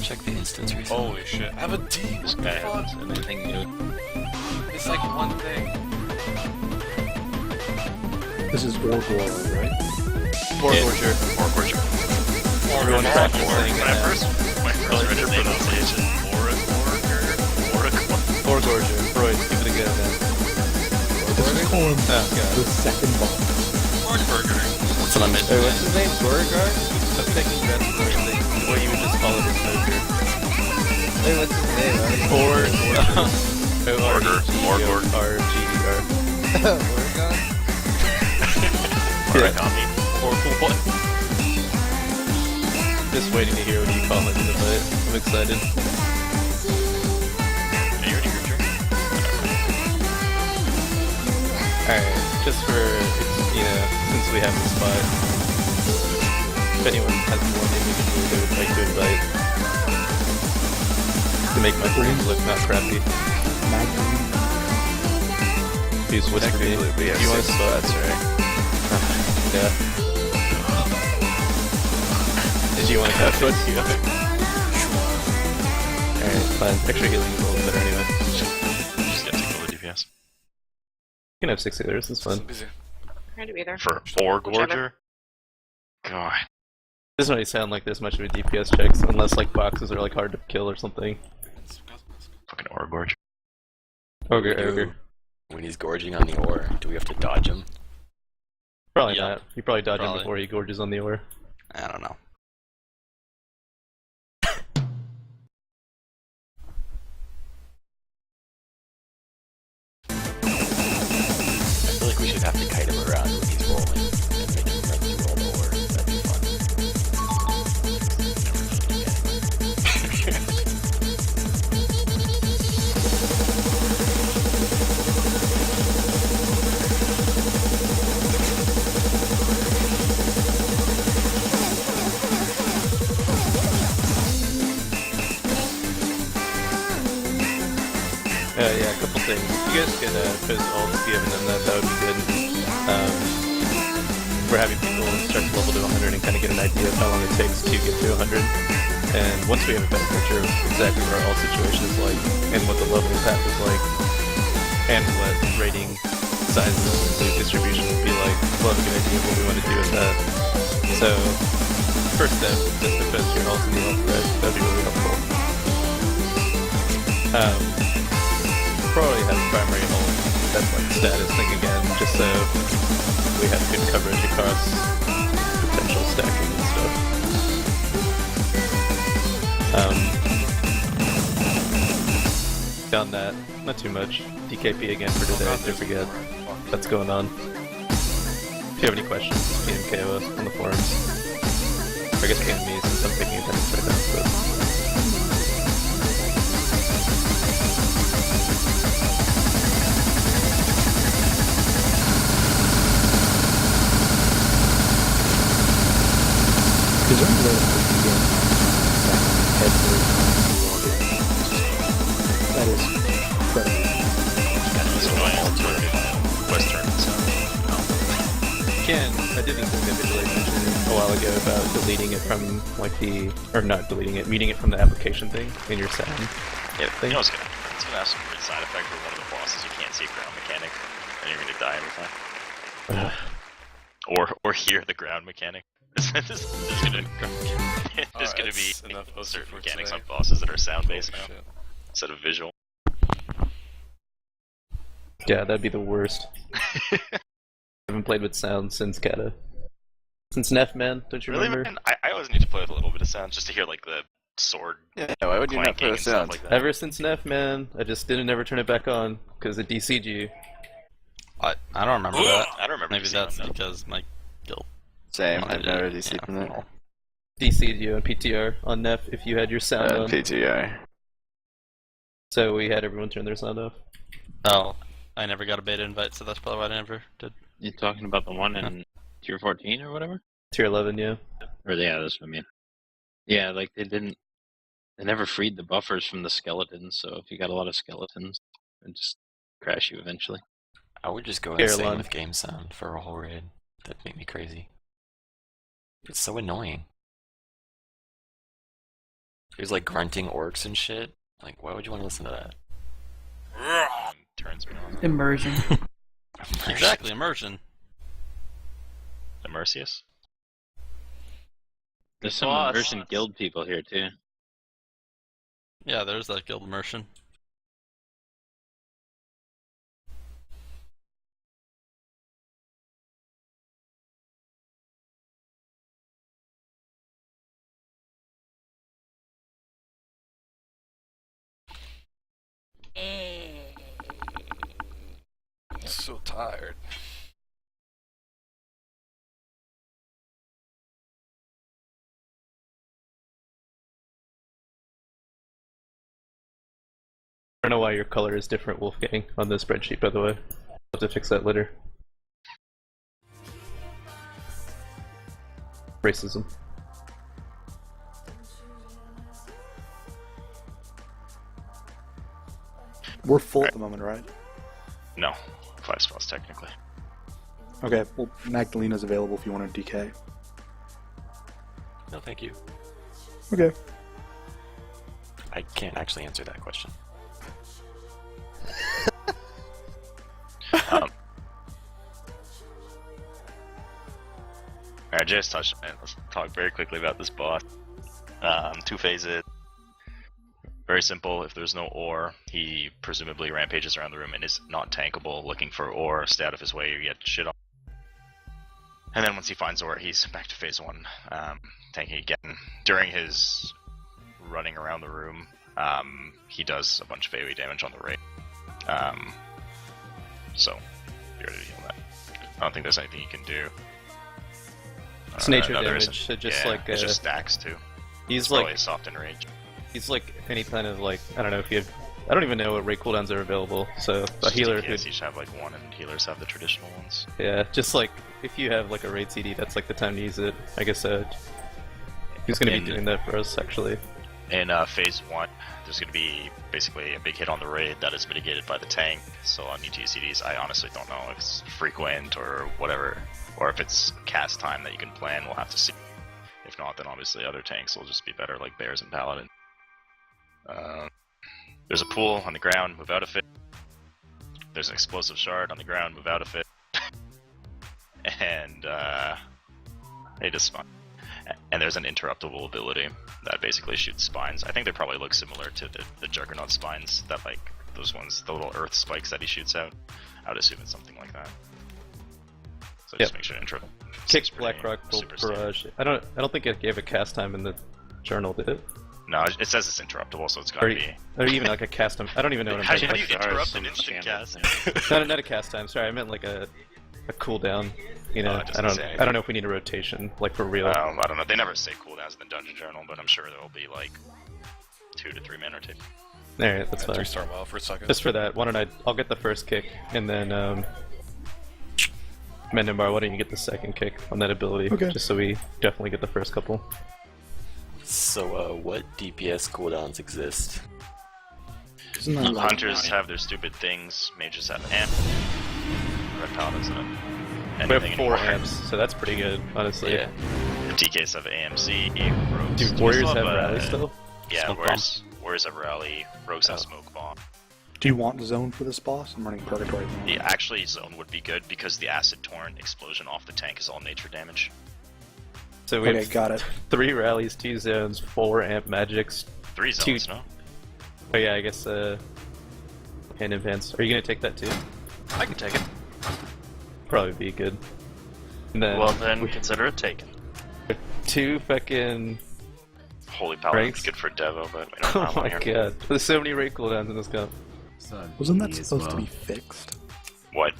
check the instance recently? Holy shit. I have a D! This guy hasn't said anything new. It's like one thing. This is Oregorger, right? Oregorger. Oregorger. Everyone practicing saying When I first read his name, I was like, it's just Oregorger. Freud, give it a go then. This is called Oh, God. the second boss. Oregorger. What's on mid? Hey, what's his name? Oregorger? I'm taking bets for everything. What you would just call it as Ogre. Hey, what's his name? O-R-G-E-R. Oregon? Origami. Or what? Just waiting to hear what you call it in the fight. I'm excited. Are you ready for your turn? Alright, just for, since we have the spot, if anyone has more name we can do, they would like to invite. To make my dreams look not crappy. Who's whispering? We have you want 6 to spot? spots, right? Yeah. Did you want to catch one? Yeah. Alright, fine. Extra healing is a little better anyway. Just gotta take all the DPS. You can have 6 healers, it's fun. Trying to be there. For Oregorger? God. Doesn't really sound like there's much of a DPS checks, unless like boxes are like hard to kill or something. Fucking Oregorger. Ogre. When he's gorging on the ore, do we have to dodge him? Probably Yeah. not. You probably dodge him Probably. before he gorges on the ore. I don't know. I feel like we should have to kite him around when he's rolling and make him run through all the ore. That'd be fun. Yeah, a couple things. You guys could post all the given and that would be good. We're having people start to level to 100 and kind of get an idea of how long it takes to get to 100. And once we have a better picture of exactly where all situation is like, and what the level path is like, and what rating sizes and loot distribution would be like, we'll have a good idea of what we want to do with that. So, first step, just to post your ults in the alt thread. That would be really helpful. Probably have primary ult that's like status thing again, just so we have good coverage across potential stacking and stuff. Beyond that, not too much. DKP again for today, don't forget. That's going on. If you have any questions, just PM KO us on the forums. Or I guess PM me since I'm taking attendance right now, but... Is there any way that we can get head first? That is incredible. That's what I altered Western, so. Ken, I did this manipulation a while ago about deleting it from like the, or not deleting it, muting it from the application thing in your sound. Yeah, thing. you know it's gonna have some weird side effect for one of the bosses. You can't see ground mechanic, and you're gonna die every time. Or hear the ground mechanic. there's gonna be certain mechanics on bosses that are sound based now instead of visual. Yeah, that'd be the worst. I haven't played with sound since Kata. Since Neff, man, don't you Really, remember? man? I always need to play with a little bit of sound just to hear like the sword. Yeah, why would you not clanking put a and stuff sound? like that. Ever since Neff, man, I just didn't ever turn it back on because it DC'd you. I don't remember that. I don't remember. Maybe seeing that's that. because my guild. Same, wanted I've never it, DC'd yeah. from that. DC'd you on PTR on Neff if you had your sound on. PTR. So we had everyone turn their sound off. Oh, I never got a beta invite, so that's probably why I never did. You talking about the one in tier 14 or whatever? Tier 11, yeah. Or yeah, that's what I mean. Yeah, like they never freed the buffers from the skeletons, so if you got a lot of skeletons, it just crash you eventually. I would just go Caroline. insane with game sound for a whole raid. That'd make me crazy. It's so annoying. There's like grunting orcs and shit. Like, why would you want to listen to that? Turns me on. Immersion. Exactly, immersion. Immersius? There's some Boss. immersion guild people here too. Yeah, there's that guild immersion. So tired. I don't know why your color is different, Wolfgang, on the spreadsheet, by the way. I'll have to fix that later. Racism. We're full at the moment, right? No. 5 spots, technically. Okay, well, Magdalena's available if you want to DK. No, thank you. Okay. I can't actually answer that question. Alright, just touched on it. Let's talk very quickly about this boss. 2 phases. Very simple. If there's no ore, he presumably rampages around the room and is not tankable, looking for ore, stay out of his way, you get shit on. And then once he finds ore, he's back to phase 1, tanking again. During his running around the room, he does a bunch of AoE damage on the raid. So, be ready to heal that. I don't think there's anything you can do. It's nature no, there damage, isn't. so just Yeah, like it just stacks too. he's It's probably like a soft enrage. he's like any kind of like I don't know if you have I don't even know what rate cooldowns are available. So a healer DPS could each have like 1 and healers have the traditional ones. yeah, just like if you have like a raid CD, that's like the time to use it. I guess who's gonna be And- doing that for us actually? In phase 1, there's going to be basically a big hit on the raid that is mitigated by the tank, so on ET CDs, I honestly don't know if it's frequent or whatever, or if it's cast time that you can plan, we'll have to see. If not, then obviously other tanks will just be better, like Bears and Paladin. There's a pool on the ground, move out of it. There's an explosive shard on the ground, move out of it. And it is fine. And there's an interruptible ability that basically shoots spines. I think they probably look similar to the Juggernaut spines, that like those ones, the little earth spikes that he shoots out. I would assume it's something like that. So just make sure to intro. Kick Seems pretty Blackrock Bolt super standard. Barrage. I don't think it gave a cast time in the journal, did it? No, it says it's interruptible, so it's Or, gotta be. or even like a cast time. I don't even know what I'm How do talking you about. interrupt some an instant standard cast? Not a cast time. Sorry, I meant like a cooldown. You know, it doesn't say I don't know if we need a rotation, like for real. I don't know. They never say cooldowns in the dungeon journal, but I'm sure there will be like 2 to 3 men rotation. Alright, that's fine. Restart well for a second. Just for that, why don't I'll get the first kick, and then Mendembar, why don't you get the second kick on that ability? Okay. Just so we definitely get the first couple. So, what DPS cooldowns exist? Isn't that like, Hunters have their stupid things. Mages have amp. Red paladins have We anything have 4 anymore. amps, so that's pretty good, honestly. Yeah. DKs have AMC. Rogues. Do we warriors still have rally a- still? Yeah, Smoke warriors have rally. Rogues have Oh. smoke bomb. do you want zone for this boss? I'm running Purgatory. now. Yeah, actually, zone would be good because the acid torrent explosion off the tank is all nature damage. So we Okay, have got it. 3 rallies, 2 zones, 4 amp magics. 3 zones, no? Oh yeah, I guess hand advance. Are you gonna take that too? I can take it. Probably be good. And then Well, then we consider it taken. have 2 fucking Holy paladin Ranks? is good for Devo, but we don't oh have one my here. god. There's so many rate cooldowns in this gun. Wasn't that supposed to be fixed? What?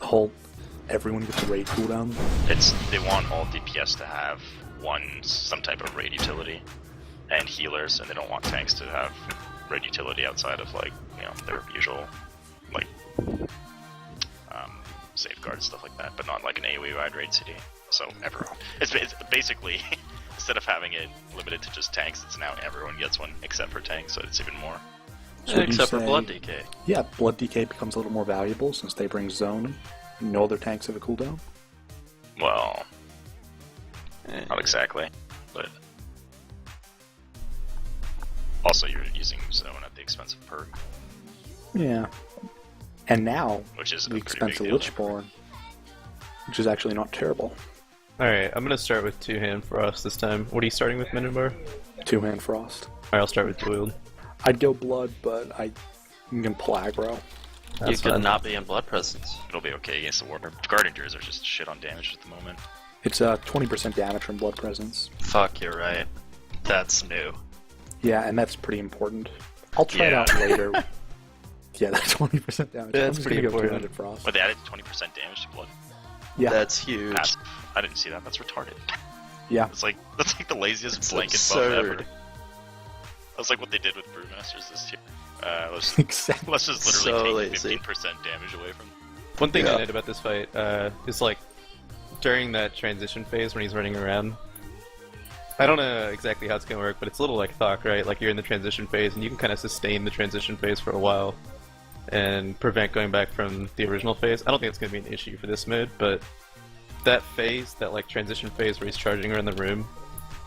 The whole everyone gets a raid cooldown. They want all DPS to have some type of raid utility, and healers, and they don't want tanks to have raid utility outside of like their usual like safeguard and stuff like that, but not like an AoE wide raid CD. So everyone, it's basically instead of having it limited to just tanks, it's now everyone gets one except for tanks, so it's even more. So would you Except for say- blood DK. Yeah, Blood DK becomes a little more valuable since they bring zone. No other tanks have a cooldown. Well, not exactly, but Also, you're using zone at the expense of perk, Yeah. And now, which is the a pretty expense of big deal. Lichborn, which is actually not terrible. Alright, I'm gonna start with 2-hand Frost this time. What are you starting with, Midwinter? 2-hand Frost. Alright, I'll start with Dual. I'd go Blood, but I can pull aggro. You That's could fine. not be in Blood Presence. It'll be okay against the Warper. Guardians are just shit on damage at the moment. It's 20% damage from Blood Presence. Fuck, you're right. That's new. Yeah, and that's pretty important. I'll try it Yeah. out later. Yeah, that's 20% damage. Yeah, I'm that's just pretty gonna go important. 200 Frost. But they added 20% damage to blood. Yeah, That's huge. Passive. I didn't see that. That's retarded. yeah. That's like the laziest It's blanket absurd. buff ever. That's like what they did with Brewmasters this year. Exactly. Let's just So literally lazy. take 15% damage away from. One thing Yeah. I note about this fight is like during that transition phase when he's running around. I don't know exactly how it's gonna work, but it's a little like Thok, right? Like you're in the transition phase and you can kind of sustain the transition phase for a while and prevent going back from the original phase. I don't think it's gonna be an issue for this mode, but that phase, that like transition phase where he's charging around the room,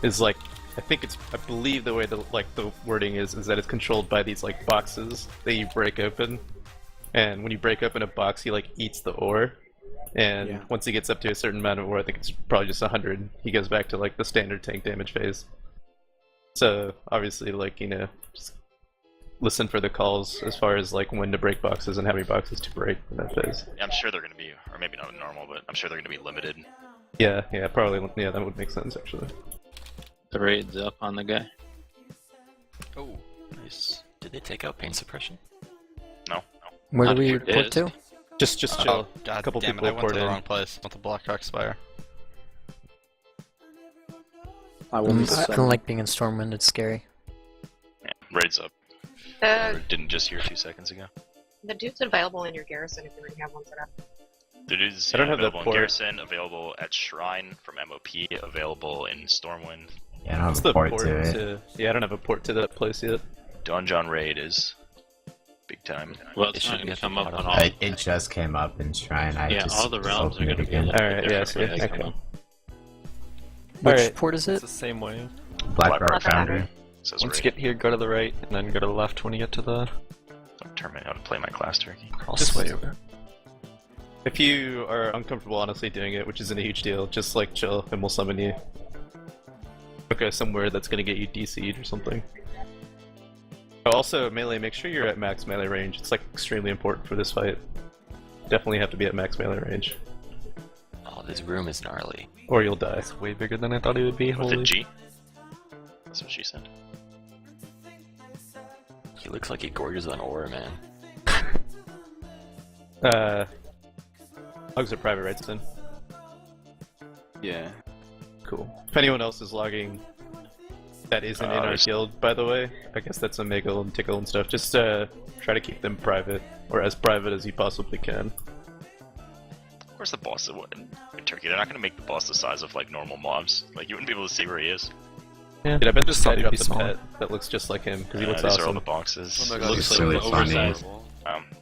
is like I believe the way the wording is that it's controlled by these like boxes that you break open, and when you break open a box, he like eats the ore, and Yeah. once he gets up to a certain amount of ore, I think it's probably just 100, he goes back to like the standard tank damage phase. So obviously, like, you know, just listen for the calls as far as like when to break boxes and how many boxes to break in that phase. I'm sure they're going to be, or maybe not normal, but I'm sure they're going to be limited. Yeah, probably. Yeah, that would make sense actually. The raid's up on the guy. Oh, nice. Did they take out pain suppression? No. Where Not do we if you're report to? Just chill. Oh, god a couple damn people it, I went to report the in. wrong place. Not the Blackrock Spire. I will need I don't like being in Stormwind, it's scary. Yeah, raid's up. The, Or didn't just hear 2 seconds ago. the dude's available in your garrison if you already have one set up. The dude's I don't have the available in port. Garrison, available at Shrine from MOP, available in Stormwind. Yeah, I don't What's have the a port port to it. to? Yeah, I don't have a port to that place yet. Donjon Raid is big time. Well, It it's should not going get to come the up bottom. on all. It just came up in Shrine. I Yeah, just all the realms are opened going to it be a again. little Alright, bit yeah, different so- when they come okay. up. Which Alright. port is It's it? the same way. Blackrock Black Foundry. Foundry. Says Once you raid. get here, go to the right, and then go to the left when you get to the Don't determine how to play my class turkey. cross Just- way over. If you are uncomfortable honestly doing it, which isn't a huge deal, just like chill and we'll summon you. Okay, somewhere that's gonna get you DC'd or something. Oh, also, melee, make sure you're at max melee range. It's like extremely important for this fight. Definitely have to be at max melee range, Oh, this room is gnarly. or you'll die. It's way bigger than I thought it would be. With Holy. a G? That's what she said. He looks like he gorges on ore, man. Logs are private, right, Sin? Yeah. Cool. If anyone else is logging that isn't in our there's- guild, by the way, I guess that's Omegle and Tickle and stuff, just try to keep them private, or as private as you possibly can. Where's the boss of in Turkey? They're not going to make the boss the size of like normal mobs. Like you wouldn't be able to see where he is. Yeah. Dude, I bet this Just guy thought dropped it'd a be smaller. pet that looks just like him, because he looks These are all awesome. the boxes. Oh my It god, looks he's like really an funny. oversized.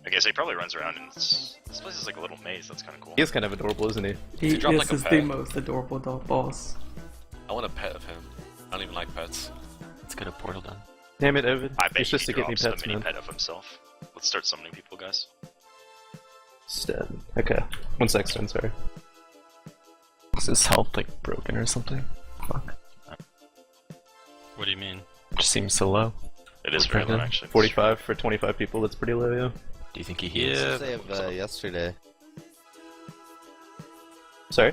I guess he probably runs around and this place is like a little maze. That's kind of cool. He is kind of adorable, isn't he? He drop is like a the pet. most adorable dog boss. I want a pet of him. I don't even like pets. Let's get a portal done. Damn it, Ovid. I bet It's just to he get me drops pets, a mini man. pet of himself. Let's start summoning people, guys. Stab. Okay. 1 sec, Sven, sorry. Is his health like broken or something? Fuck. What do you mean? It just seems so low. It is very low, actually. 45 for 25 people, that's pretty low, yeah. Do you think he heals? Yeah. Yesterday. Sorry?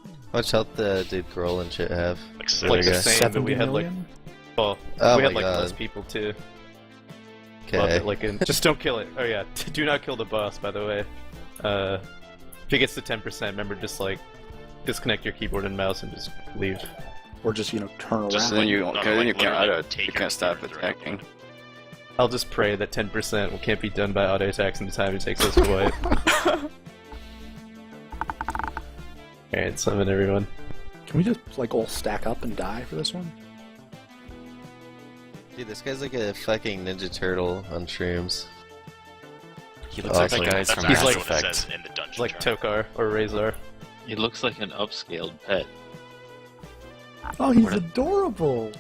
How much health did Grohl and shit have? Like Like the six. same, but we 70 had like, million? well, Oh we had my like God. less people too. Okay. Love it, like just don't kill it. Oh yeah, do not kill the boss, by the way. If he gets to 10%, remember just like disconnect your keyboard and mouse and just leave. Or just, turn around. Just then like, you- no, okay, then you can't literally auto- take you your can't stop keyboard and attacking. throw it out. I'll just pray that 10% can't be done by auto attacks in the time it takes us to wipe. Alright, summon everyone. Can we just, all stack up and die for this one? Dude, this guy's like a fucking Ninja Turtle on shrooms. He looks like the Awesome. guys That's from He's Mass like- actually what it Effect. says in the dungeon. Like chart. Tokar or Razor. He looks like an upscaled pet. Oh, he's adorable!